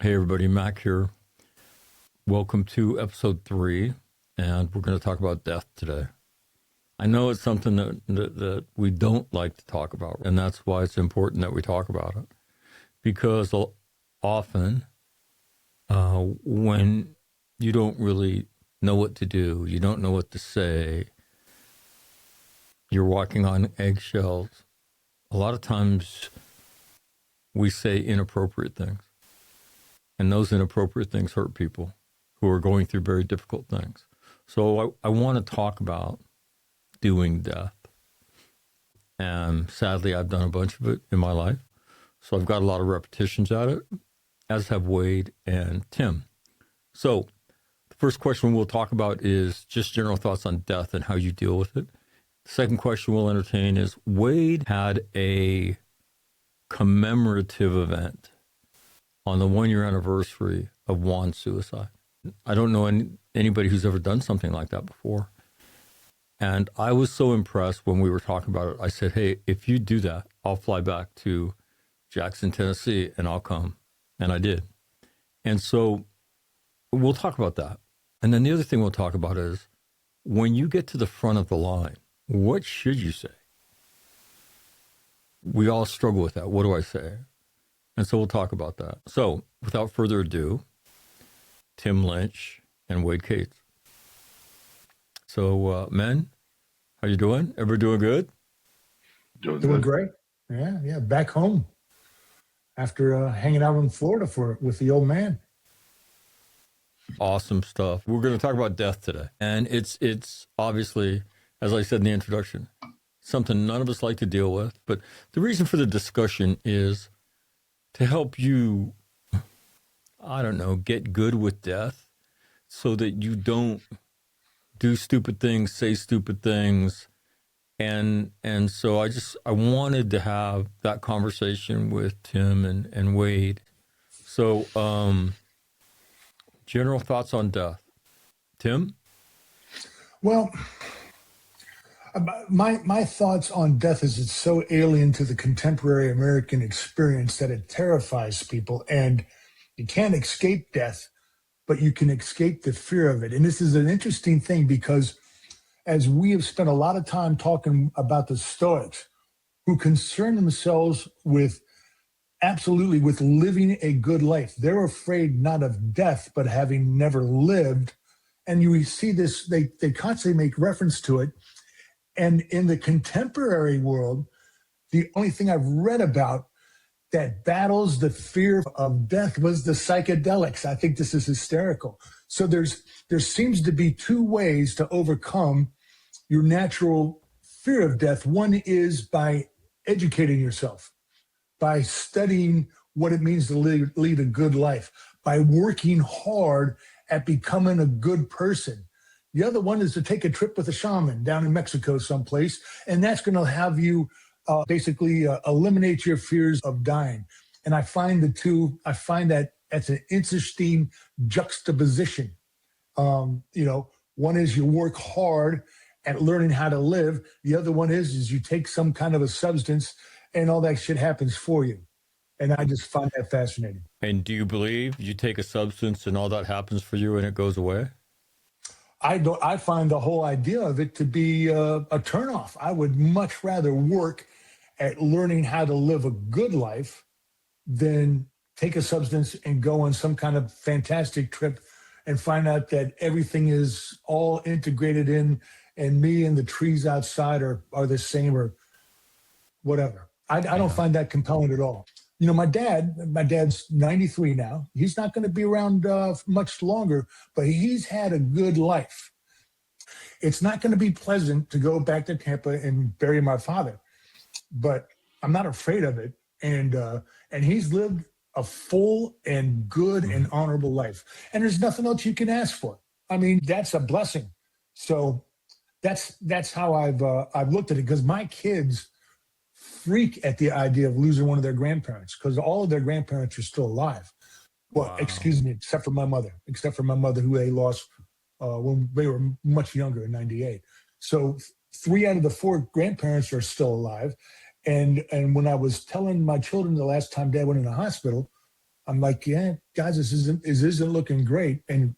Hey everybody, Mac here. Welcome to episode 3, and we're going to talk about death today. I know it's something that we don't like to talk about, and that's why it's important that we talk about it. Because often, when you don't really know what to do, you don't know what to say, you're walking on eggshells, a lot of times we say inappropriate things. And those inappropriate things hurt people who are going through very difficult things. So I want to talk about doing death. And sadly, I've done a bunch of it in my life. So I've got a lot of repetitions at it, as have Wade and Tim. So the first question we'll talk about is just general thoughts on death and how you deal with it. The second question we'll entertain is Wade had a commemorative event on the 1-year anniversary of Juan's suicide. I don't know anybody who's ever done something like that before. And I was so impressed when we were talking about it. I said, hey, if you do that, I'll fly back to Jackson, Tennessee, and I'll come. And I did. And so we'll talk about that. And then the other thing we'll talk about is when you get to the front of the line, what should you say? We all struggle with that. What do I say? And so we'll talk about that. So without further ado, Tim Lynch and Wade Cates. So men, how you doing? Everybody doing good? Doing great. Yeah. Back home after hanging out in Florida with the old man. Awesome stuff. We're going to talk about death today. And it's obviously, as I said in the introduction, something none of us like to deal with. But the reason for the discussion is to help you, I don't know, get good with death so that you don't do stupid things, say stupid things. And so I wanted to have that conversation with Tim and Wade. So general thoughts on death. Tim? Well, my thoughts on death is it's so alien to the contemporary American experience that it terrifies people, and you can't escape death, but you can escape the fear of it. And this is an interesting thing because as we have spent a lot of time talking about the Stoics, who concern themselves with living a good life. They're afraid not of death, but having never lived. And you see this, they constantly make reference to it. And in the contemporary world, the only thing I've read about that battles the fear of death was the psychedelics. I think this is hysterical. So there seems to be two ways to overcome your natural fear of death. One is by educating yourself, by studying what it means to lead a good life, by working hard at becoming a good person. The other one is to take a trip with a shaman down in Mexico someplace, and that's going to have you basically eliminate your fears of dying. And I find that that's an interesting juxtaposition. One is you work hard at learning how to live. The other one is you take some kind of a substance and all that shit happens for you. And I just find that fascinating. And do you believe you take a substance and all that happens for you and it goes away? I find the whole idea of it to be a turnoff. I would much rather work at learning how to live a good life than take a substance and go on some kind of fantastic trip and find out that everything is all integrated in and me and the trees outside are the same or whatever. I don't find that compelling at all. You know, my dad's 93 now. He's not going to be around much longer, but he's had a good life. It's not going to be pleasant to go back to Tampa and bury my father, but I'm not afraid of it. And he's lived a full and good and honorable life. And there's nothing else you can ask for. I mean, that's a blessing. So that's how I've looked at it, because my kids freak at the idea of losing one of their grandparents, because all of their grandparents are still alive. Well, wow. Excuse me, except for my mother, who they lost when they were much younger in 98. So 3 out of the 4 grandparents are still alive. And when I was telling my children the last time Dad went in the hospital, I'm like, yeah, guys, this isn't looking great. And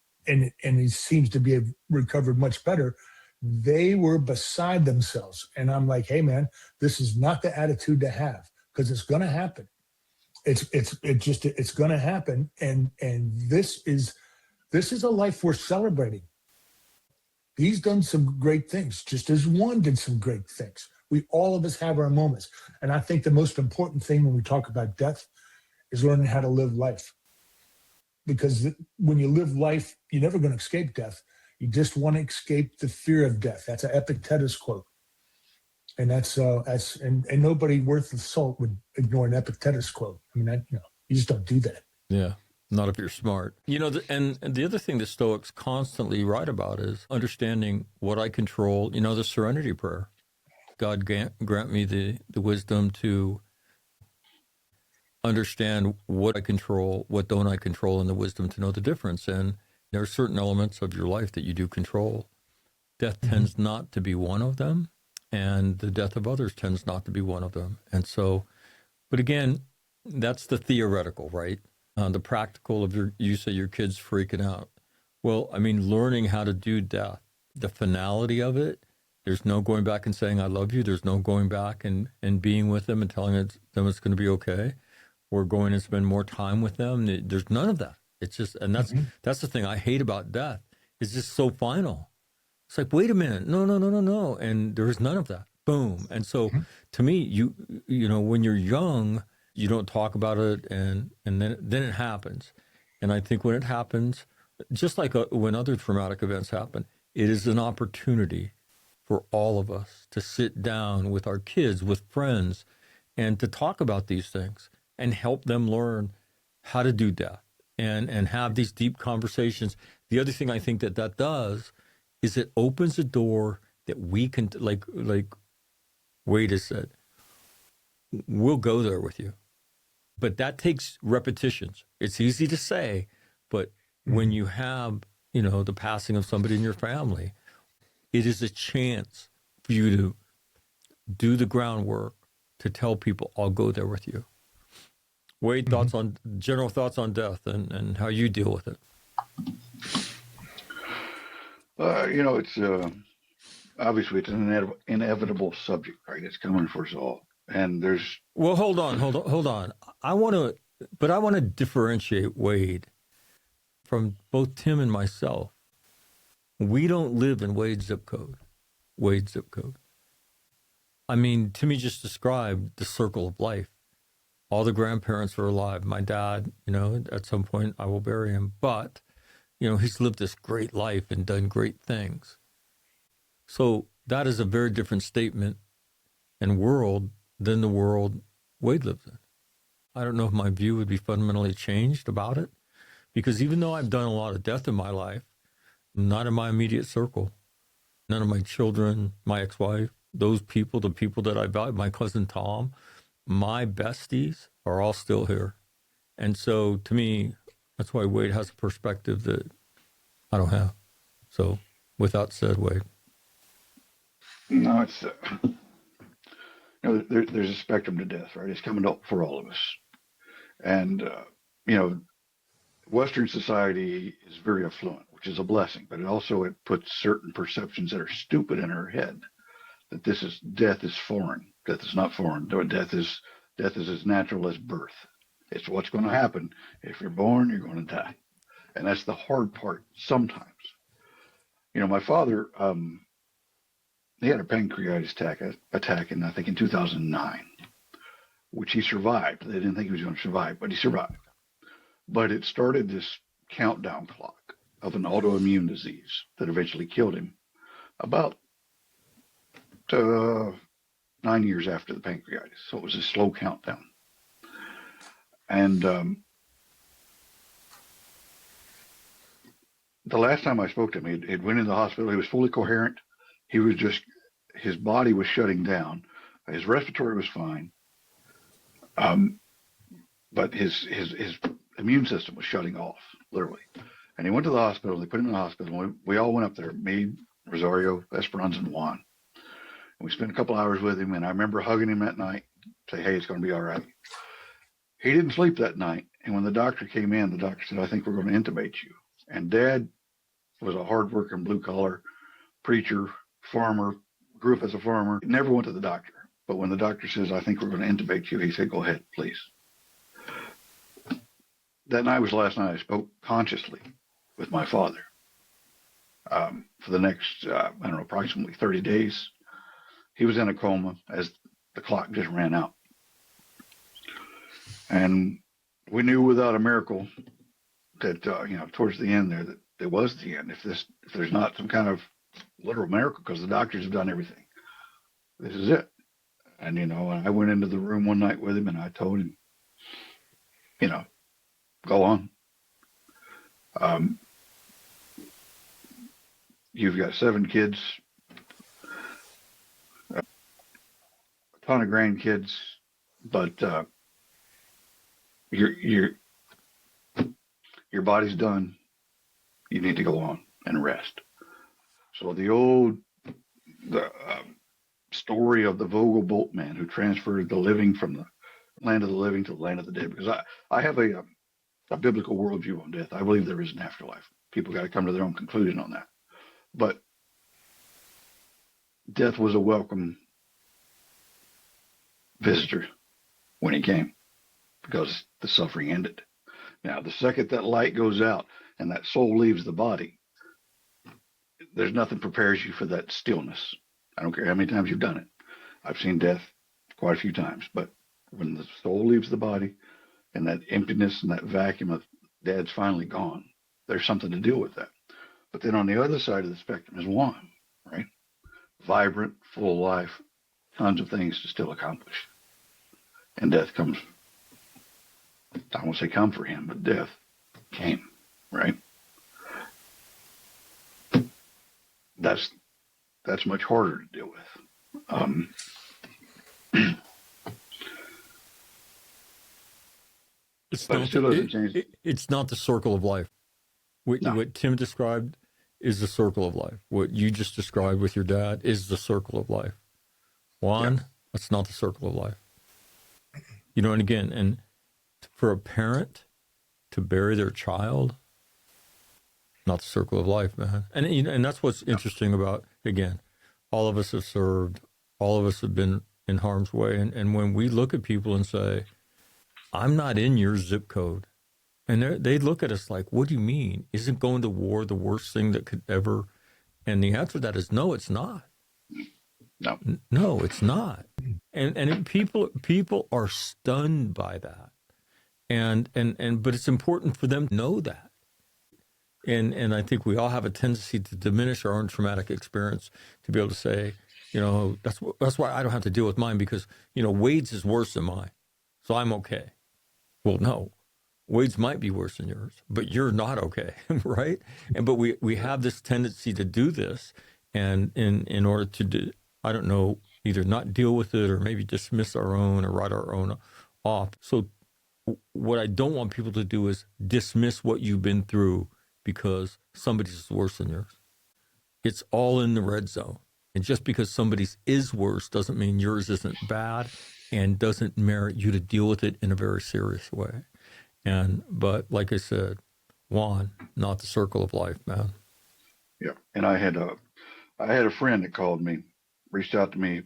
he seems to be recovered much better. They were beside themselves. And I'm like, hey man, this is not the attitude to have, because it's gonna happen. It's gonna happen. And this is a life worth celebrating. He's done some great things, just as Juan did some great things. We all of us have our moments. And I think the most important thing when we talk about death is learning how to live life. Because when you live life, you're never going to escape death. You just want to escape the fear of death. That's an Epictetus quote. And and nobody worth the salt would ignore an Epictetus quote. I mean, you just don't do that. Yeah. Not if you're smart. And the other thing the Stoics constantly write about is understanding what I control. The Serenity prayer. God grant me the wisdom to understand what I control, what don't I control, and the wisdom to know the difference. And there are certain elements of your life that you do control. Death tends not to be one of them, and the death of others tends not to be one of them. And so, but again, that's the theoretical, right? The practical of you say your kid's freaking out. Well, I mean, learning how to do death, the finality of it, there's no going back and saying, I love you. There's no going back and being with them and telling them it's going to be okay. Or going and spend more time with them. There's none of that. It's just, and that's the thing I hate about death. It's just so final. It's like, wait a minute. No. And there is none of that. Boom. And so to me, you when you're young, you don't talk about it, and then it happens. And I think when it happens, just like when other traumatic events happen, it is an opportunity for all of us to sit down with our kids, with friends, and to talk about these things and help them learn how to do death and have these deep conversations. The other thing I think that does is it opens a door that we can, like Wade has said, we'll go there with you. But that takes repetitions. It's easy to say, but when you have, the passing of somebody in your family, it is a chance for you to do the groundwork to tell people, I'll go there with you. Wade, general thoughts on death and how you deal with it. It's obviously it's an inevitable subject, right? It's coming for us all, and there's. Well, hold on. I want to differentiate Wade from both Tim and myself. We don't live in Wade's zip code. I mean, Timmy just described the circle of life. All the grandparents are alive. My dad, at some point I will bury him. But, he's lived this great life and done great things. So that is a very different statement and world than the world Wade lives in. I don't know if my view would be fundamentally changed about it. Because even though I've done a lot of death in my life, not in my immediate circle, none of my children, my ex-wife, those people, the people that I value, my cousin Tom, my besties are all still here. And so to me, that's why Wade has a perspective that I don't have. So with that said, Wade. No, it's, there's a spectrum to death, right? It's coming up for all of us. And, Western society is very affluent, which is a blessing, but it puts certain perceptions that are stupid in our head. That death is foreign. Death is not foreign. Death is as natural as birth. It's what's going to happen. If you're born, you're going to die. And that's the hard part sometimes. My father, he had a pancreatitis attack in, I think, in 2009, which he survived. They didn't think he was going to survive, but he survived. But it started this countdown clock of an autoimmune disease that eventually killed him about 9 years after the pancreatitis. So it was a slow countdown. And the last time I spoke to him, he went into the hospital. He was fully coherent. His body was shutting down. His respiratory was fine. But his immune system was shutting off, literally. And he went to the hospital. They put him in the hospital. We all went up there, me, Rosario, Esperanza, and Juan. And we spent a couple hours with him. And I remember hugging him that night, say, hey, it's going to be all right. He didn't sleep that night. And when the doctor came in, the doctor said, I think we're going to intubate you. And Dad was a hardworking blue collar preacher, farmer, grew up as a farmer, never went to the doctor. But when the doctor says, I think we're going to intubate you, he said, go ahead, please. That night was the last night I spoke consciously with my father. For the next, approximately 30 days, he was in a coma as the clock just ran out. And we knew without a miracle that, towards the end there, that it was the end. If there's not some kind of literal miracle, because the doctors have done everything, this is it. And, I went into the room one night with him and I told him, go on. You've got 7 kids, a ton of grandkids, but your body's done. You need to go on and rest. So the story of the Vogel boatman who transferred the living from the land of the living to the land of the dead, because I have a biblical worldview on death. I believe there is an afterlife. People got to come to their own conclusion on that. But death was a welcome visitor when he came, because the suffering ended. Now, the second that light goes out and that soul leaves the body, there's nothing prepares you for that stillness. I don't care how many times you've done it. I've seen death quite a few times, but when the soul leaves the body and that emptiness and that vacuum of Dad's finally gone, there's something to deal with that. But then on the other side of the spectrum is Juan, right? Vibrant, full of life, tons of things to still accomplish. And death comes. I won't say come for him, but death came, right? That's much harder to deal with. It's not the circle of life. What Tim described is the circle of life. What you just described with your dad is the circle of life. Juan, that's not the circle of life. And again, and for a parent to bury their child, not the circle of life, man. And that's what's interesting about, again, all of us have served, all of us have been in harm's way. And when we look at people and say, I'm not in your zip code, and they look at us like, what do you mean? Isn't going to war the worst thing that could ever? And the answer to that is no, it's not. No, it's not. And people are stunned by that. But it's important for them to know that. And I think we all have a tendency to diminish our own traumatic experience, to be able to say, that's why I don't have to deal with mine, because, Wade's is worse than mine, so I'm okay. Well, no. Wade's might be worse than yours, but you're not okay, right? But we have this tendency to do this, and in order to do, I don't know, either not deal with it or maybe dismiss our own or write our own off. So what I don't want people to do is dismiss what you've been through because somebody's worse than yours. It's all in the red zone. And just because somebody's is worse doesn't mean yours isn't bad and doesn't merit you to deal with it in a very serious way. But like I said, Juan, not the circle of life, man. Yeah. And I had a friend that called me, reached out to me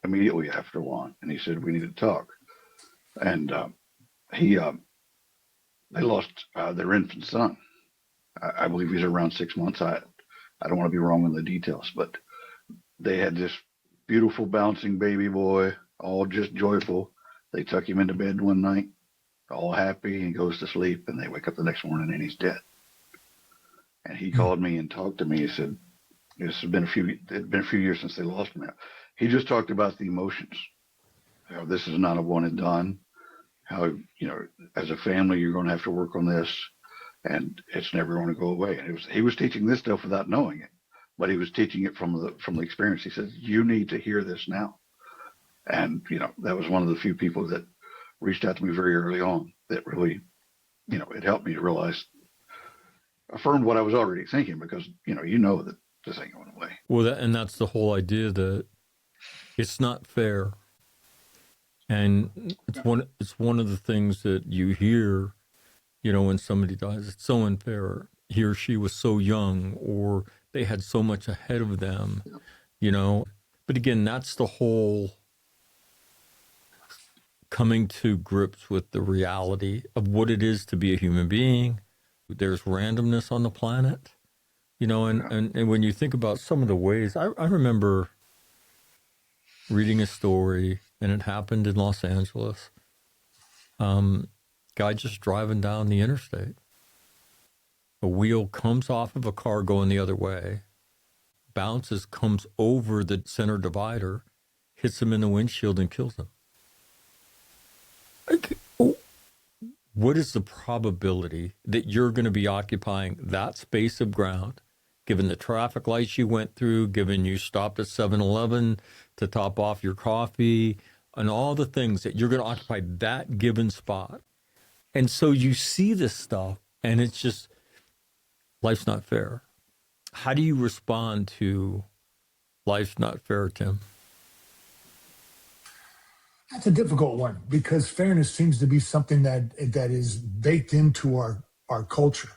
immediately after Juan, and he said, we need to talk. And they lost their infant son. I believe he's around 6 months. I don't want to be wrong on the details, but they had this beautiful bouncing baby boy, all just joyful. They took him into bed one night, all happy, and goes to sleep, and they wake up the next morning and he's dead. And he called me and talked to me. He said, it'd been a few years since they lost him. He just talked about the emotions. How this is not a one and done. How, as a family, you're going to have to work on this, and it's never going to go away. And he was teaching this stuff without knowing it, but he was teaching it from the experience. He said, you need to hear this now. And, that was one of the few people that reached out to me very early on that really, it helped me to realize, affirmed what I was already thinking, because, that this ain't going away. Well, that's the whole idea, that it's not fair And it's one of the things that you hear, when somebody dies. It's so unfair. He or she was so young, or they had so much ahead of them, you know. But again, that's the whole coming to grips with the reality of what it is to be a human being. There's randomness on the planet, and when you think about some of the ways, I remember reading a story, and it happened in Los Angeles. Guy just driving down the interstate. A wheel comes off of a car going the other way, bounces, comes over the center divider, hits him in the windshield, and kills him. Like, what is the probability that you're going to be occupying that space of ground, given the traffic lights you went through, given you stopped at 7-Eleven to top off your coffee, and all the things that you're going to occupy that given spot? And so you see this stuff, and it's just, life's not fair. How do you respond to life's not fair, Tim? That's a difficult one because fairness seems to be something that is baked into our culture.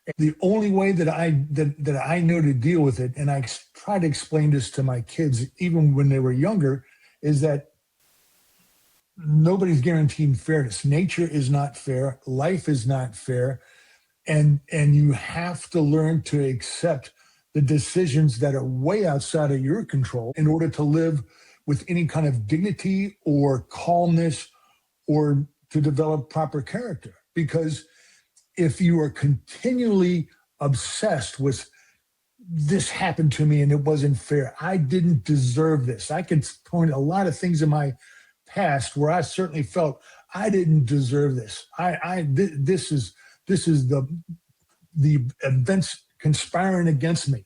And the only way that I know to deal with it, and I try to explain this to my kids even when they were younger, is that nobody's guaranteed fairness. Nature is not fair. Life is not fair. And you have to learn to accept the decisions that are way outside of your control in order to live with any kind of dignity or calmness or to develop proper character. Because if you are continually obsessed with this happened to me and it wasn't fair, I didn't deserve this. I could point a lot of things in my past where I certainly felt I didn't deserve this. This is the events conspiring against me.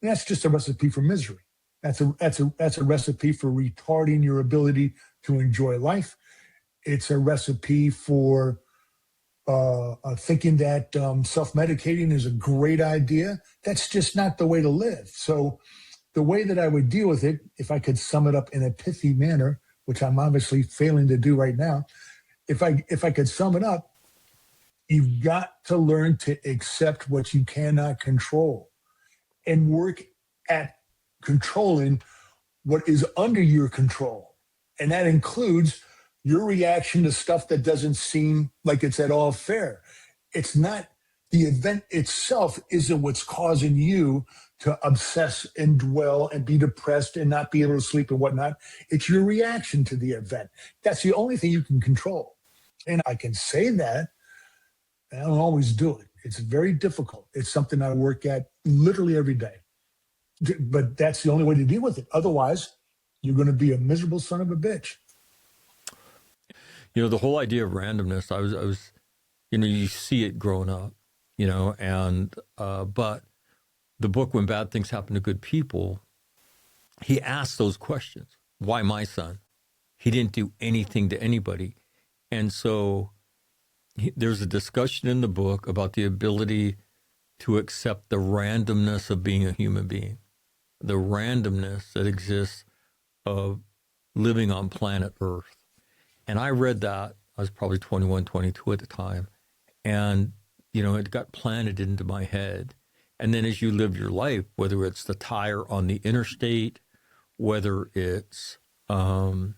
And that's just a recipe for misery. That's a recipe for retarding your ability to enjoy life. It's a recipe for thinking that self-medicating is a great idea. That's just not the way to live. So the way that I would deal with it, if I could sum it up in a pithy manner, which I'm obviously failing to do right now, if I could sum it up, you've got to learn to accept what you cannot control and work at controlling what is under your control. And that includes your reaction to stuff that doesn't seem like it's at all fair. It's not the event itself isn't what's causing you to obsess and dwell and be depressed and not be able to sleep and whatnot. It's your reaction to the event. That's the only thing you can control. And I can say that, and I don't always do it. It's very difficult. It's something I work at literally every day. But that's the only way to deal with it. Otherwise, you're going to be a miserable son of a bitch. The whole idea of randomness, I was, you see it growing up, and, but the book, When Bad Things Happen to Good People, he asked those questions. Why my son? He didn't do anything to anybody. And so there's a discussion in the book about the ability to accept the randomness of being a human being, the randomness that exists of living on planet Earth. And I read that, I was probably 21, 22 at the time, and, it got planted into my head. And then as you live your life, whether it's the tire on the interstate, whether it's the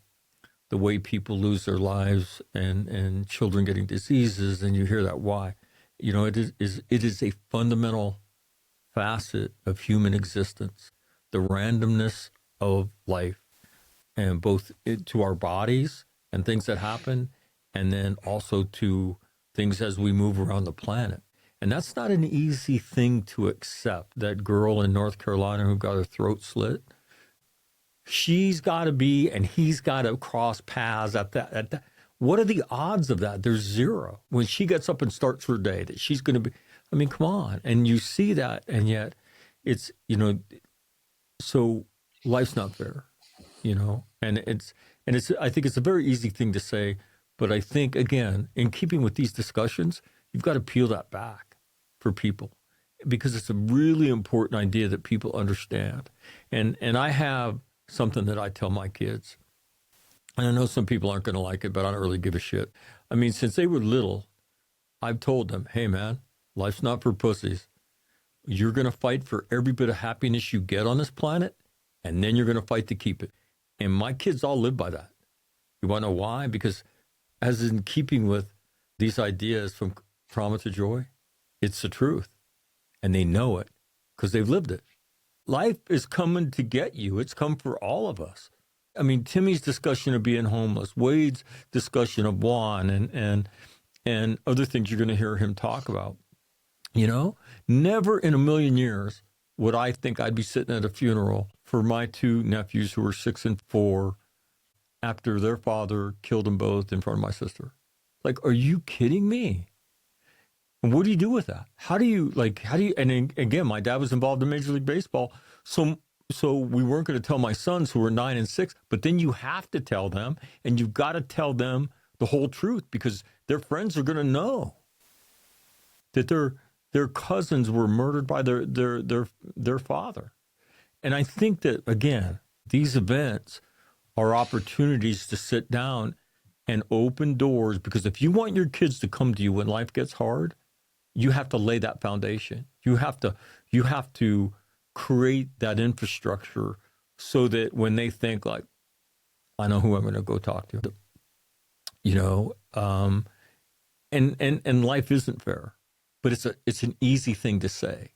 way people lose their lives and children getting diseases, and you hear that why, it is a fundamental facet of human existence, the randomness of life, and both to our bodies and things that happen, and then also to things as we move around the planet. And that's not an easy thing to accept. That girl in North Carolina who got her throat slit, she's got to be, and he's got to cross paths at that. What are the odds of that? There's zero. When she gets up and starts her day, that she's going to be, come on. And you see that, and yet it's, so life's not fair, and I think it's a very easy thing to say, but I think, again, in keeping with these discussions, you've got to peel that back for people, because it's a really important idea that people understand. And I have something that I tell my kids. And I know some people aren't going to like it, but I don't really give a shit. I mean, since they were little, I've told them, hey, man, life's not for pussies. You're going to fight for every bit of happiness you get on this planet, and then you're going to fight to keep it. And my kids all live by that. You want to know why? Because as in keeping with these ideas from trauma to joy, it's the truth. And they know it because they've lived it. Life is coming to get you. It's come for all of us. I mean, Timmy's discussion of being homeless, Wade's discussion of Juan, and other things you're going to hear him talk about. You know, never in a million years would I think I'd be sitting at a funeral for my two nephews who were 6 and 4 after their father killed them both in front of my sister. Like, are you kidding me? And what do you do with that? How do you, and again, my dad was involved in Major League Baseball. So we weren't going to tell my sons who were 9 and 6, but then you have to tell them, and you've got to tell them the whole truth because their friends are going to know that their cousins were murdered by their father. And I think that, again, these events are opportunities to sit down and open doors, because if you want your kids to come to you when life gets hard, you have to lay that foundation. You have to create that infrastructure so that when they think like, I know who I'm going to go talk to, you know, and life isn't fair, but it's an easy thing to say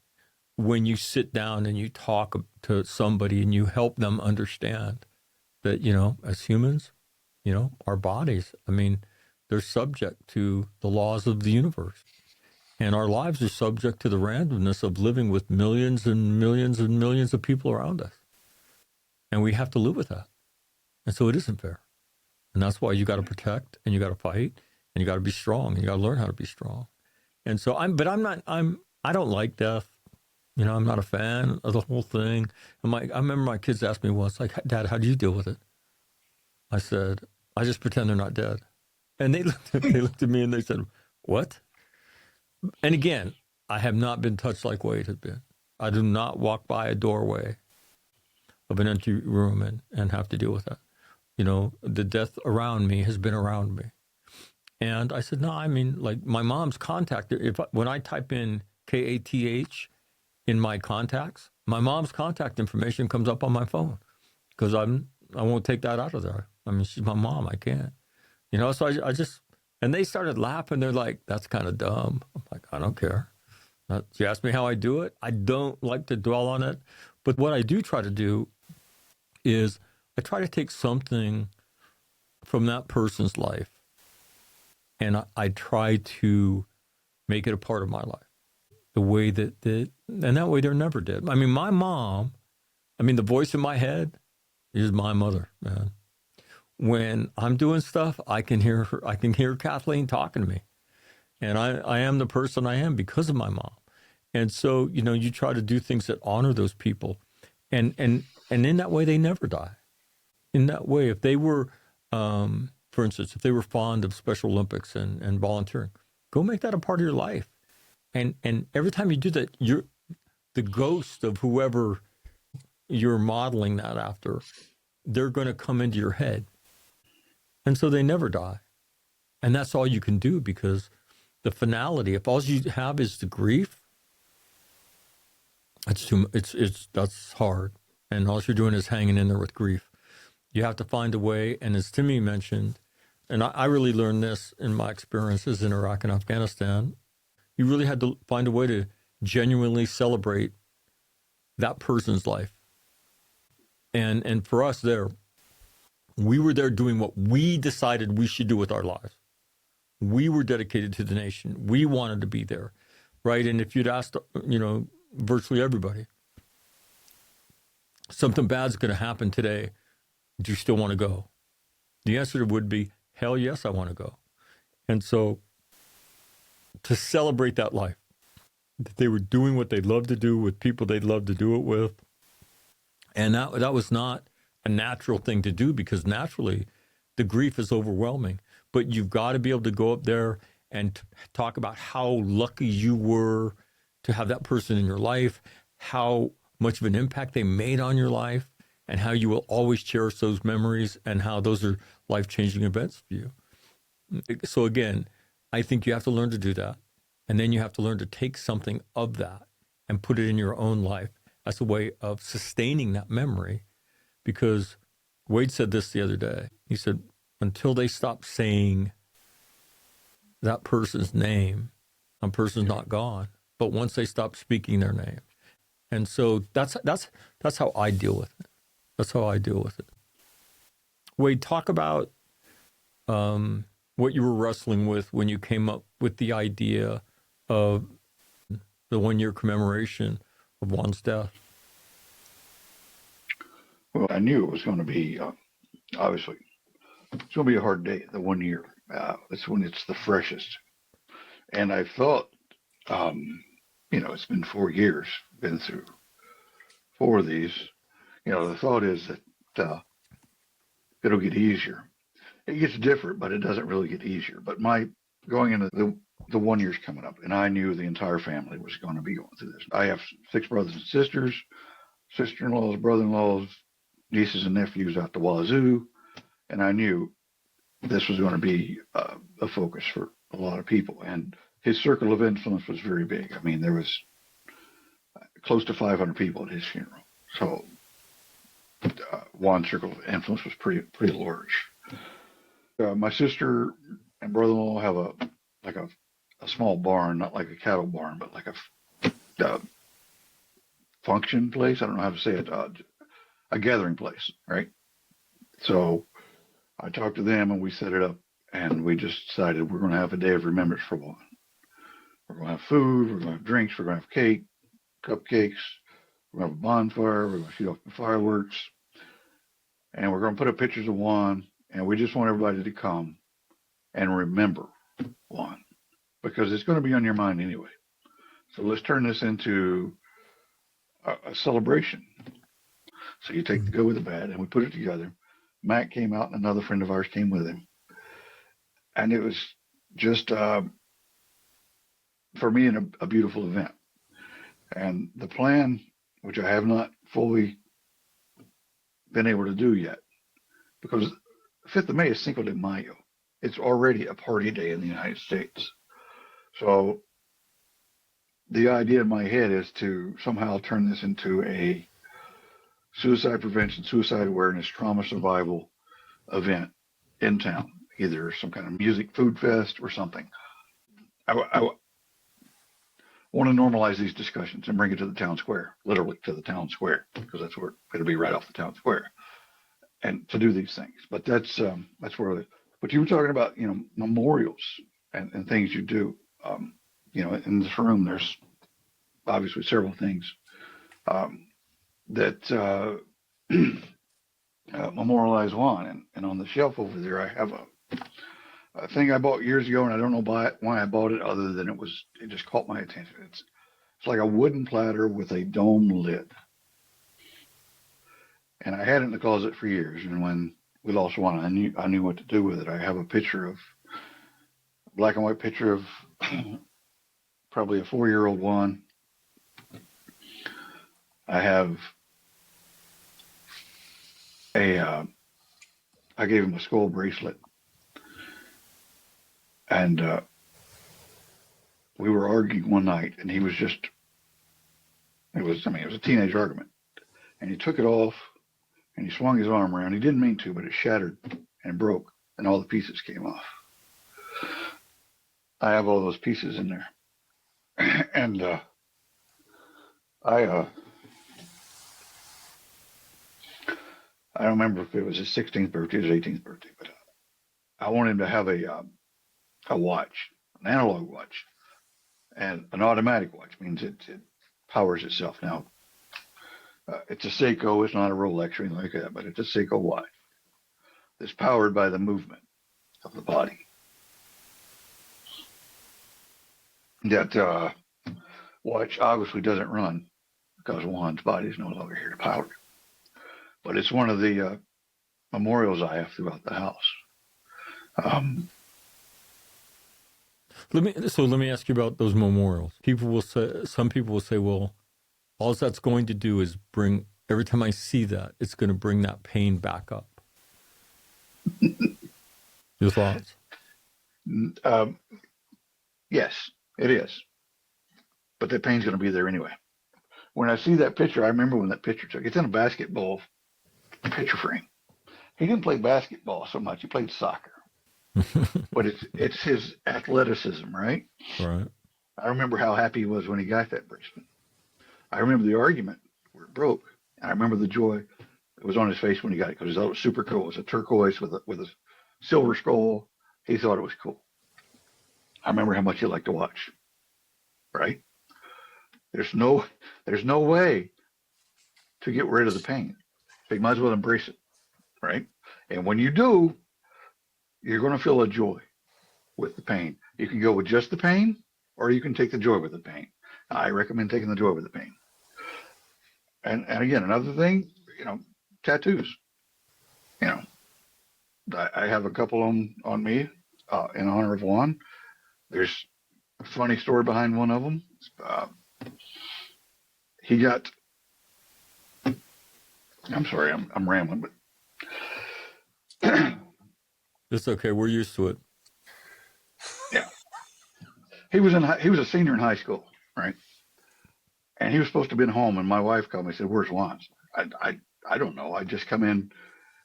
when you sit down and you talk to somebody and you help them understand that, you know, as humans, you know, our bodies, I mean, they're subject to the laws of the universe. And our lives are subject to the randomness of living with millions and millions and millions of people around us. And we have to live with that. And so it isn't fair. And that's why you got to protect and you got to fight and you got to be strong and you got to learn how to be strong. And so I don't like death. You know, I'm not a fan of the whole thing. I remember my kids asked me once, like, Dad, how do you deal with it? I said, I just pretend they're not dead. And they looked at me and they said, what? And again, I have not been touched like Wade had been. I do not walk by a doorway of an empty room and have to deal with that. You know, the death around me has been around me. And I said, no, I mean, like my mom's contact, when I type in KATH in my contacts, my mom's contact information comes up on my phone because I won't take that out of there. I mean, she's my mom. I can't. You know, so I just, and they started laughing. They're like, that's kind of dumb. I'm like, I don't care. You ask me how I do it. I don't like to dwell on it. But what I do try to do is I try to take something from that person's life and I try to make it a part of my life. The way and that way they're never dead. I mean, my mom, the voice in my head is my mother, man. When I'm doing stuff, I can hear her. I can hear Kathleen talking to me. And I am the person I am because of my mom. And so, you know, you try to do things that honor those people. And in that way, they never die. In that way, if they were, for instance, if they were fond of Special Olympics and volunteering, go make that a part of your life. And every time you do that, you're the ghost of whoever you're modeling that after, they're going to come into your head. And so they never die. And that's all you can do, because the finality, if all you have is the grief, that's hard. And all you're doing is hanging in there with grief. You have to find a way. And as Timmy mentioned, and I really learned this in my experiences in Iraq and Afghanistan, you really had to find a way to genuinely celebrate that person's life. And for us there, we were there doing what we decided we should do with our lives. We were dedicated to the nation. We wanted to be there, right? And if you'd asked, you know, virtually everybody, something bad's going to happen today, do you still want to go? The answer would be, hell yes, I want to go. And so to celebrate that life, that they were doing what they loved to do with people they'd love to do it with, and that was not a natural thing to do, because naturally the grief is overwhelming. But you've got to be able to go up there and talk about how lucky you were to have that person in your life, how much of an impact they made on your life, and how you will always cherish those memories and how those are life-changing events for you. So again, I think you have to learn to do that. And then you have to learn to take something of that and put it in your own life as a way of sustaining that memory. Because Wade said this the other day. He said, until they stop saying that person's name, that person's not gone. But once they stop speaking their name. And so that's how I deal with it. That's how I deal with it. Wade, talk about what you were wrestling with when you came up with the idea of the 1-year commemoration of Juan's death. Well, I knew it was going to be, obviously, it's going to be a hard day, the 1 year. It's when it's the freshest. And I thought, it's been 4 years, been through 4 of these. The thought is that it'll get easier. It gets different, but it doesn't really get easier. But going into the 1 year's coming up, and I knew the entire family was going to be going through this. I have 6 brothers and sisters, sister-in-laws, brother-in-laws, nieces and nephews out the wazoo, and I knew this was going to be a focus for a lot of people. And his circle of influence was very big. I mean, there was close to 500 people at his funeral. So Juan's circle of influence was pretty large. My sister and brother-in-law have a small barn, not like a cattle barn, but like a function place. I don't know how to say it. A gathering place, right? So I talked to them and we set it up, and we just decided we're going to have a day of remembrance for Juan. We're going to have food, we're going to have drinks, we're going to have cake, cupcakes, we're going to have a bonfire, we're going to shoot off the fireworks, and we're going to put up pictures of Juan, and we just want everybody to come and remember Juan, because it's going to be on your mind anyway. So let's turn this into a celebration. So you take the good with the bad, and we put it together. Matt came out, and another friend of ours came with him. And it was just, for me, a beautiful event. And the plan, which I have not fully been able to do yet, because 5th of May is Cinco de Mayo. It's already a party day in the United States. So the idea in my head is to somehow turn this into a suicide prevention, suicide awareness, trauma survival event in town, either some kind of music food fest or something. I want to normalize these discussions and bring it to the town square, literally to the town square, because that's where it'll be, right off the town square, and to do these things. But that's where. But you were talking about memorials and things you do. In this room, there's obviously several things that memorialize Juan. And on the shelf over there, I have a thing I bought years ago, and I don't know why I bought it, other than it just caught my attention. It's like a wooden platter with a dome lid. And I had it in the closet for years. And when we lost Juan, I knew what to do with it. I have a black and white picture of probably a 4-year-old Juan. I have I gave him a skull bracelet, and we were arguing one night, and it was a teenage argument, and he took it off, and he swung his arm around. He didn't mean to, but it shattered and broke, and all the pieces came off. I have all those pieces in there, and I don't remember if it was his 16th birthday or his 18th birthday, but I want him to have a watch, an analog watch, and an automatic watch. Means it powers itself. Now, it's a Seiko. It's not a Rolex or anything like that, but it's a Seiko watch that's powered by the movement of the body. That watch obviously doesn't run because Juan's body is no longer here to power it. But it's one of the memorials I have throughout the house. Let me ask you about those memorials. Some people will say, well, all that's going to do is bring every time I see that, it's going to bring that pain back up. Your thoughts? Um, yes, it is. But the pain's going to be there anyway. When I see that picture, I remember when that picture took. It's in a basketball picture frame. He didn't play basketball so much. He played soccer. But it's his athleticism, right? Right. I remember how happy he was when he got that bracelet. I remember the argument where it broke. And I remember the joy that was on his face when he got it because it was super cool. It was a turquoise with a silver skull. He thought it was cool. I remember how much he liked to watch. Right? There's no way to get rid of the pain. So you might as well embrace it. Right? And when you do, you're going to feel a joy with the pain. You can go with just the pain, or you can take the joy with the pain. I recommend taking the joy with the pain. And again, another thing, tattoos. I have a couple on me in honor of Juan. There's a funny story behind one of them. He got. I'm sorry, I'm rambling, but It's okay. We're used to it. yeah, he was a senior in high school, right? And he was supposed to have been home, and my wife called me and said, "Where's Juan?" I don't know. I just come in.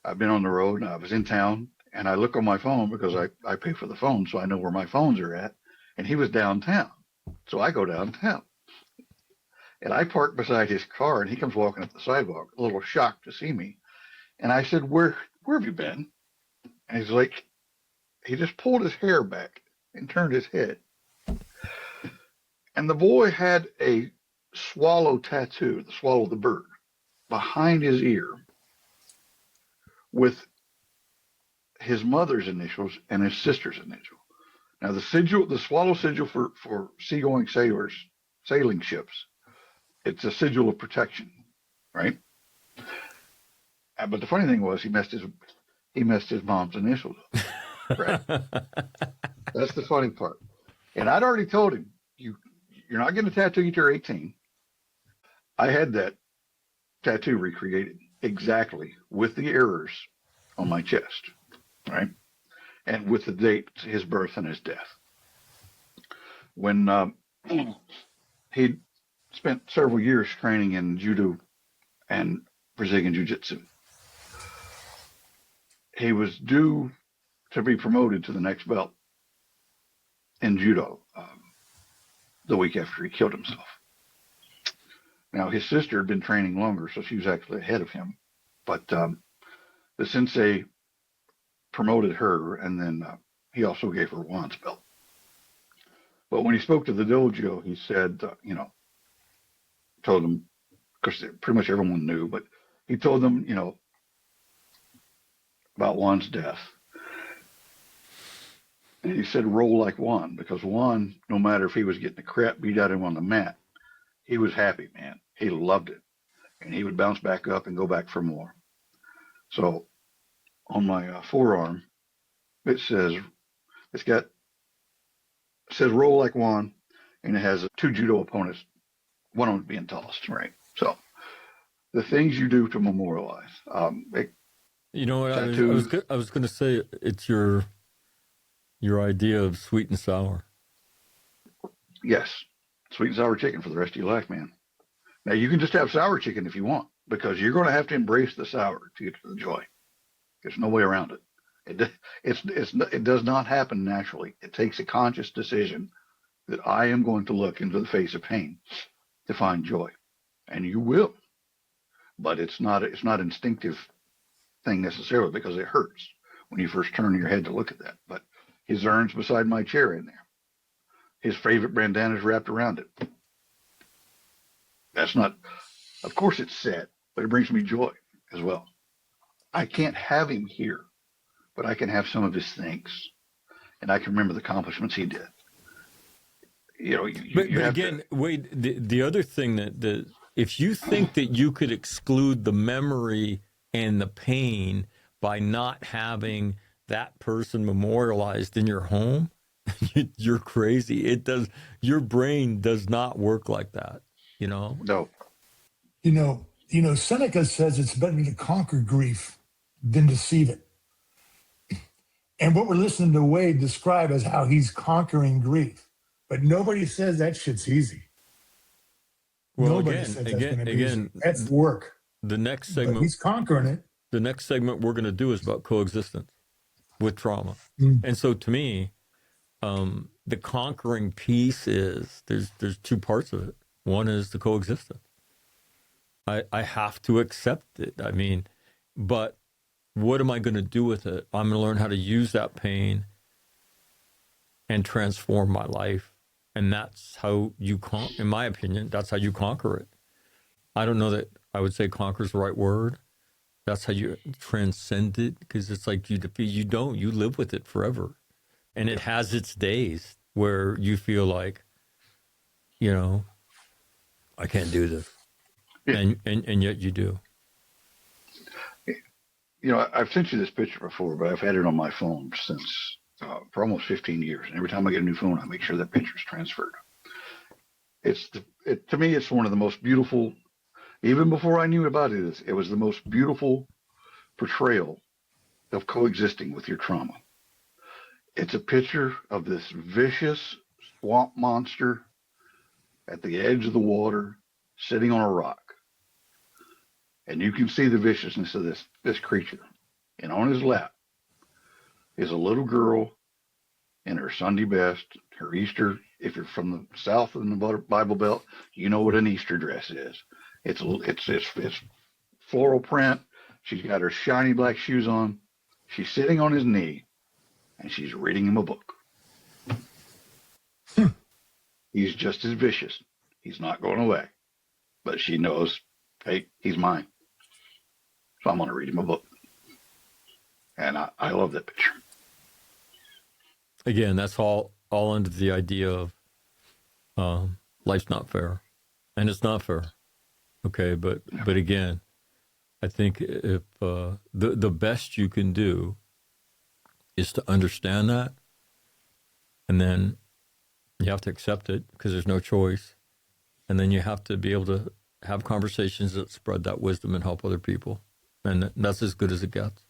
I've been on the road, and I was in town, and I look on my phone because I pay for the phone, so I know where my phones are at. And he was downtown, so I go downtown, and I park beside his car, and he comes walking up the sidewalk, a little shocked to see me. And I said, "Where have you been?" And he's like, he just pulled his hair back and turned his head, and the boy had a swallow tattoo, the swallow the bird, behind his ear with his mother's initials and his sister's initial. Now the swallow sigil for seagoing sailors, sailing ships, it's a sigil of protection, right? But the funny thing was he messed his mom's initials up, right? That's the funny part. And I'd already told him, you're not getting a tattoo until you're 18. I had that tattoo recreated exactly with the errors on my chest, right? And with the date, his birth and his death. When he spent several years training in judo and Brazilian jiu-jitsu, he was due to be promoted to the next belt in judo the week after he killed himself. Now, his sister had been training longer, so she was actually ahead of him. But the sensei promoted her, and then he also gave her Juan's belt. But when he spoke to the dojo, he said, told them, because pretty much everyone knew, but he told them, about Juan's death. And he said, roll like Juan, because Juan, no matter if he was getting the crap beat out of him on the mat, he was happy, man. He loved it. And he would bounce back up and go back for more. So on my forearm, it says roll like Juan, and it has two judo opponents, one of them being tossed, right? So the things you do to memorialize. You know what? Tattoos. I was going to say it's your idea of sweet and sour. Yes, sweet and sour chicken for the rest of your life, man. Now you can just have sour chicken if you want, because you're going to have to embrace the sour to get to the joy. There's no way around it. It does not happen naturally. It takes a conscious decision that I am going to look into the face of pain to find joy, and you will. But it's not instinctive thing necessarily, because it hurts when you first turn your head to look at that. But his urn's beside my chair in there. His favorite bandana is wrapped around it. That's not, of course it's sad, but it brings me joy as well. I can't have him here, but I can have some of his things, and I can remember the accomplishments he did. But again, Wade, the other thing that if you think that you could exclude the memory and the pain by not having that person memorialized in your home, you're crazy. Your brain does not work like that, No. Seneca says it's better to conquer grief than deceive it. And what we're listening to Wade describe as how he's conquering grief. But nobody says that shit's easy. Well, Nobody says that's going to be easy. again, That's work. the next But segment, he's conquering it. the next segment we're going to do is about coexistence with trauma. Mm. And so to me, the conquering piece is there's two parts of it. One is the coexistence. I have to accept it. I mean, but what am I going to do with it? I'm going to learn how to use that pain and transform my life. And that's how you, in my opinion, that's how you conquer it. I don't know that I would say conquer is the right word. That's how you transcend it, because it's like you live with it forever. And it has its days where you feel like, I can't do this. Yeah. And yet you do. I've sent you this picture before, but I've had it on my phone since for almost 15 years. And every time I get a new phone, I make sure that picture's transferred. To me, it's one of the most beautiful, even before I knew about it was the most beautiful portrayal of coexisting with your trauma. It's a picture of this vicious swamp monster at the edge of the water, sitting on a rock. And you can see the viciousness of this creature. And on his lap is a little girl in her Sunday best, her Easter. If you're from the South in the Bible Belt, you know what an Easter dress is. It's floral print. She's got her shiny black shoes on. She's sitting on his knee, and she's reading him a book. He's just as vicious. He's not going away. But she knows, hey, he's mine. So I'm going to read him a book. And I love that picture. Again, that's all under the idea of life's not fair. And it's not fair. Okay, but again, I think if the best you can do is to understand that, and then you have to accept it because there's no choice. And then you have to be able to have conversations that spread that wisdom and help other people. And that's as good as it gets.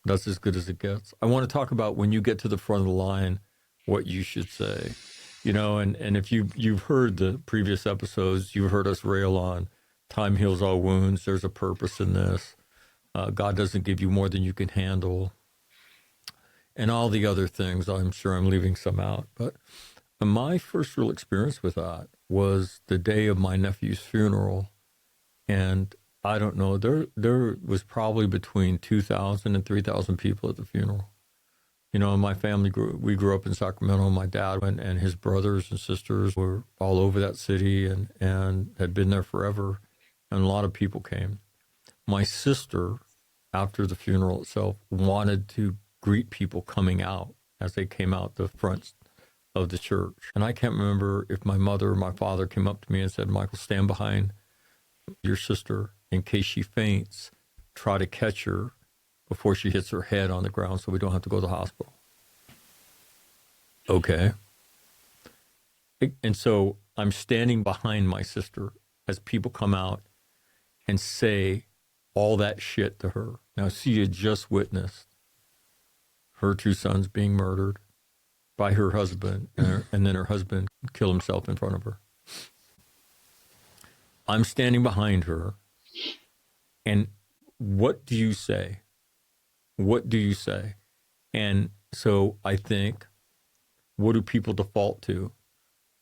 That's as good as it gets. I want to talk about when you get to the front of the line, what you should say. And if you've heard the previous episodes, you've heard us rail on time heals all wounds. There's a purpose in this. God doesn't give you more than you can handle. And all the other things. I'm sure I'm leaving some out. But my first real experience with that was the day of my nephew's funeral. And I don't know, there was probably between 2,000 and 3,000 people at the funeral. My family we grew up in Sacramento. My dad and his brothers and sisters were all over that city and had been there forever. And a lot of people came. My sister, after the funeral itself, wanted to greet people coming out as they came out the front of the church. And I can't remember if my mother or my father came up to me and said, Michael, stand behind your sister in case she faints. Try to catch her before she hits her head on the ground so we don't have to go to the hospital. Okay. And so I'm standing behind my sister as people come out and say all that shit to her. Now, she had just witnessed her two sons being murdered by her husband, and then her husband killed himself in front of her. I'm standing behind her, and what do you say? What do you say? And so I think, what do people default to?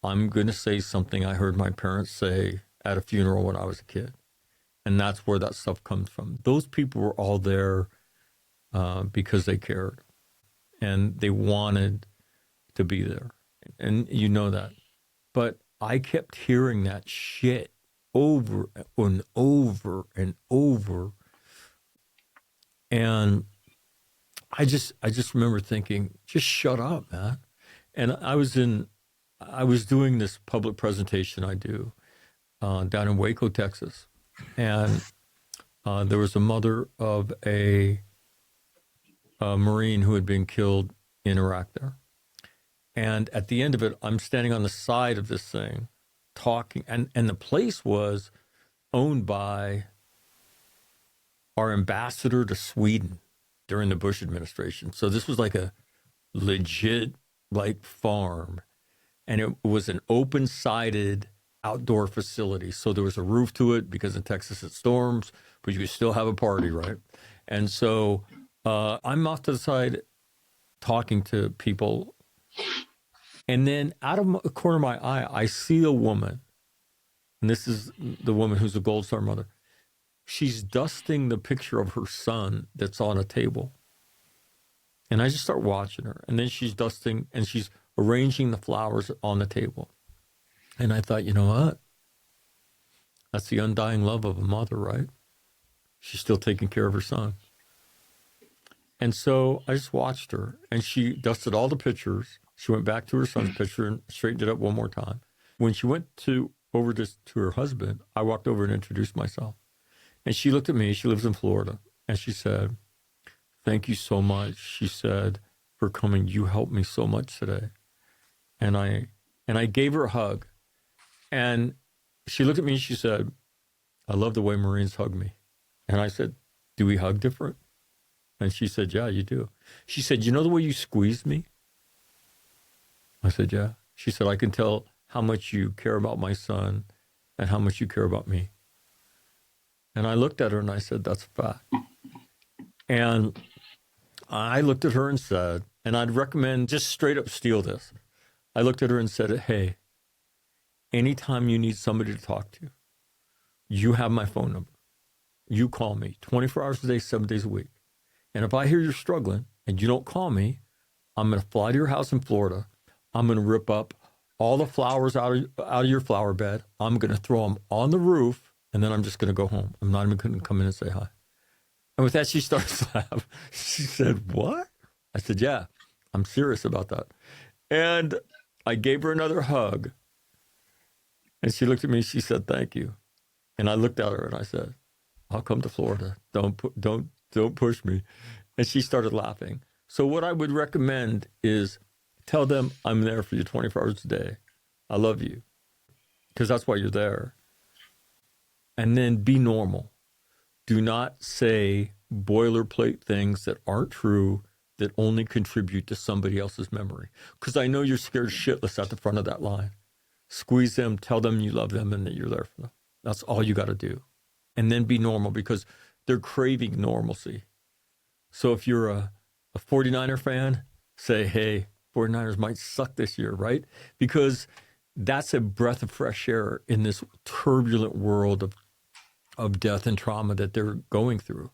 I'm going to say something I heard my parents say at a funeral when I was a kid. And that's where that stuff comes from. Those people were all there because they cared. And they wanted to be there. And you know that. But I kept hearing that shit over and over and over. And I just remember thinking, just shut up, man. And I was doing this public presentation I do down in Waco, Texas. And there was a mother of a Marine who had been killed in Iraq there. And at the end of it, I'm standing on the side of this thing talking. And the place was owned by our ambassador to Sweden during the Bush administration. So this was like a legit like farm, and it was an open-sided outdoor facility. So there was a roof to it because in Texas it storms, but you could still have a party, right? And so I'm off to the side talking to people, and then out of the corner of my eye, I see a woman, and this is the woman who's a Gold Star mother. She's dusting the picture of her son that's on a table. And I just start watching her. And then she's dusting and she's arranging the flowers on the table. And I thought, you know what? That's the undying love of a mother, right? She's still taking care of her son. And so I just watched her, and she dusted all the pictures. She went back to her son's picture and straightened it up one more time. When she went over to her husband, I walked over and introduced myself. And she looked at me. She lives in Florida. And she said, "Thank you so much," she said, "for coming. You helped me so much today." And I gave her a hug. And she looked at me and she said, "I love the way Marines hug me." And I said, "Do we hug different?" And she said, "Yeah, you do." She said, "You know the way you squeezed me?" I said, "Yeah." She said, "I can tell how much you care about my son and how much you care about me." And I looked at her and I said, "That's a fact." And I looked at her and said, and I'd recommend just straight up steal this. I looked at her and said, "Hey, anytime you need somebody to talk to, you have my phone number. You call me 24 hours a day, 7 days a week. And if I hear you're struggling and you don't call me, I'm going to fly to your house in Florida. I'm going to rip up all the flowers out of your flower bed. I'm going to throw them on the roof, and then I'm just going to go home. I'm not even going to come in and say hi." And with that, she started to laugh. She said, "What?" I said, "Yeah, I'm serious about that." And I gave her another hug. And she looked at me. She said, "Thank you." And I looked at her and I said, "I'll come to Florida. Don't push me." And she started laughing. So what I would recommend is tell them I'm there for you 24 hours a day. I love you, because that's why you're there. And then be normal. Do not say boilerplate things that aren't true, that only contribute to somebody else's memory. Because I know you're scared shitless at the front of that line. Squeeze them, tell them you love them and that you're there for them. That's all you got to do. And then be normal, because they're craving normalcy. So if you're a 49er fan, say, "Hey, 49ers might suck this year," right? Because that's a breath of fresh air in this turbulent world of death and trauma that they're going through.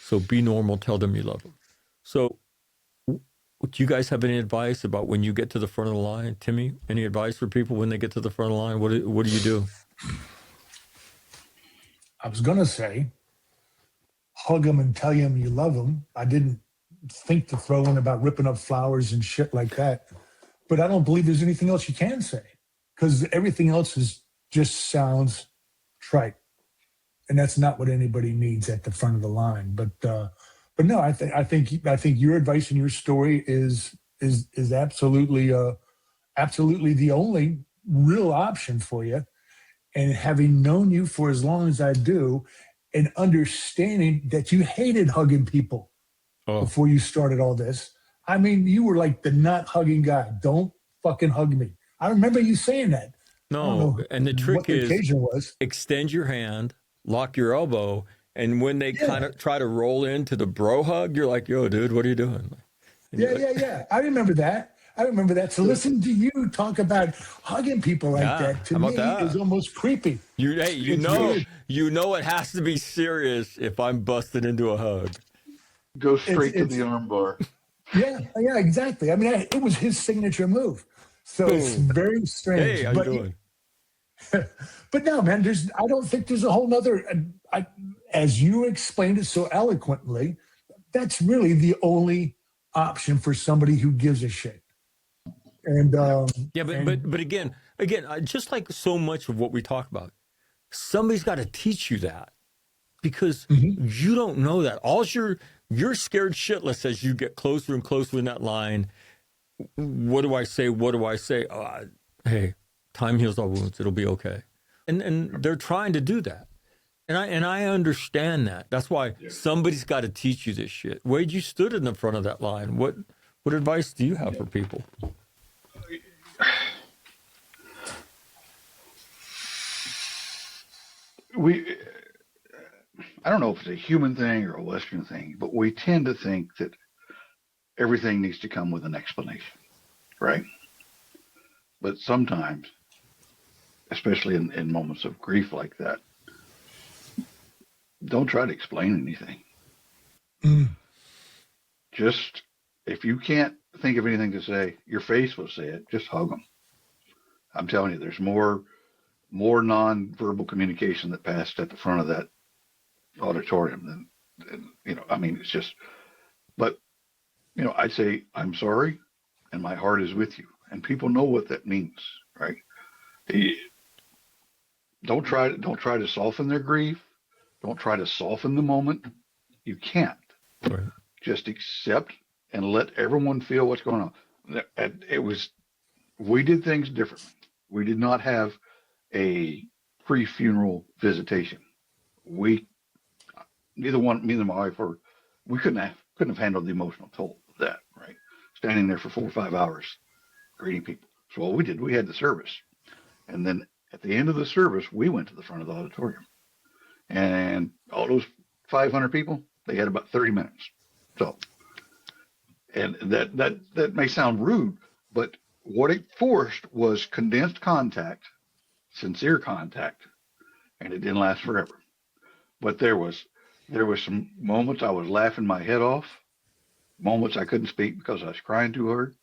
So be normal, tell them you love them. So do you guys have any advice about when you get to the front of the line? Timmy, any advice for people when they get to the front of the line? What do you do? I was going to say, hug them and tell them you love them. I didn't think to throw in about ripping up flowers and shit like that. But I don't believe there's anything else you can say, because everything else just sounds trite. And that's not what anybody needs at the front of the line. But no, I think your advice and your story is absolutely the only real option for you. And having known you for as long as I do, and understanding that you hated hugging people before you started all this. I mean, you were like the not hugging guy. Don't fucking hug me. I remember you saying that. No, and the trick is occasion was. Extend your hand, lock your elbow, and when they kind of try to roll into the bro hug, you're like, "Yo, dude, what are you doing?" And Yeah. I remember that. So listen to you talk about hugging people like that. To me, is almost creepy. You know it has to be serious if I'm busted into a hug. Go straight to the armbar. Yeah, exactly. I mean, it was his signature move. So it's very strange. Hey, how you doing? But no, man, I don't think there's a whole nother, as you explained it so eloquently, that's really the only option for somebody who gives a shit. And but again, just like so much of what we talk about, somebody's got to teach you that, because you don't know that. All you're scared shitless as you get closer and closer in that line. What do I say? What do I say? Hey, time heals all wounds. It'll be okay. And they're trying to do that. And I understand that. That's why somebody's got to teach you this shit. Wade, you stood in the front of that line. What advice do you have for people? I don't know if it's a human thing or a Western thing, but we tend to think that everything needs to come with an explanation, right? But sometimes, especially in moments of grief like that, don't try to explain anything. Mm. Just, if you can't think of anything to say, your face will say it. Just hug them. I'm telling you, there's more non-verbal communication that passed at the front of that auditorium than I mean, it's just, but I'd say, I'm sorry, and my heart is with you, and people know what that means, right? Don't try to soften their grief. Don't try to soften the moment. You can't. Right. Just accept and let everyone feel what's going on. We did things differently. We did not have a pre-funeral visitation. Neither me nor my wife we couldn't have handled the emotional toll of that, right? Standing there for 4 or 5 hours greeting people. So what we did, we had the service. And then at the end of the service, we went to the front of the auditorium. And all those 500 people, they had about 30 minutes. So, and that may sound rude, but what it forced was condensed contact, sincere contact, and it didn't last forever. But there was some moments I was laughing my head off, moments I couldn't speak because I was crying too hard.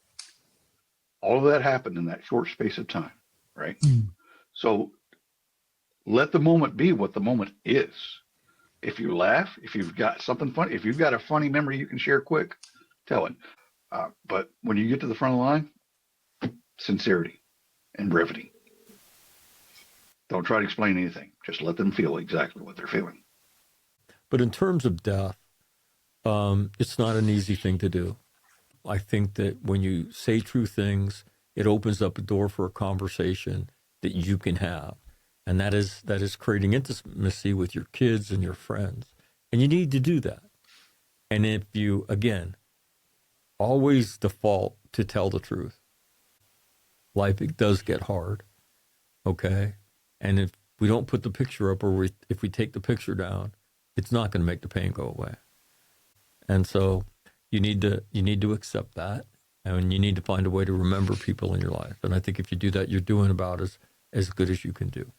All of that happened in that short space of time, right? Mm. So let the moment be what the moment is. If you laugh, if you've got something funny, if you've got a funny memory you can share quick, tell it. But when you get to the front of the line, sincerity and brevity. Don't try to explain anything. Just let them feel exactly what they're feeling. But in terms of death, it's not an easy thing to do. I think that when you say true things, it opens up a door for a conversation that you can have. And that is creating intimacy with your kids and your friends. And you need to do that. And if you, again, always default to tell the truth, life, it does get hard, okay? And if we don't put the picture up, or if we take the picture down, it's not going to make the pain go away. And so you need to accept that, and you need to find a way to remember people in your life. And I think if you do that, you're doing about as good as you can do.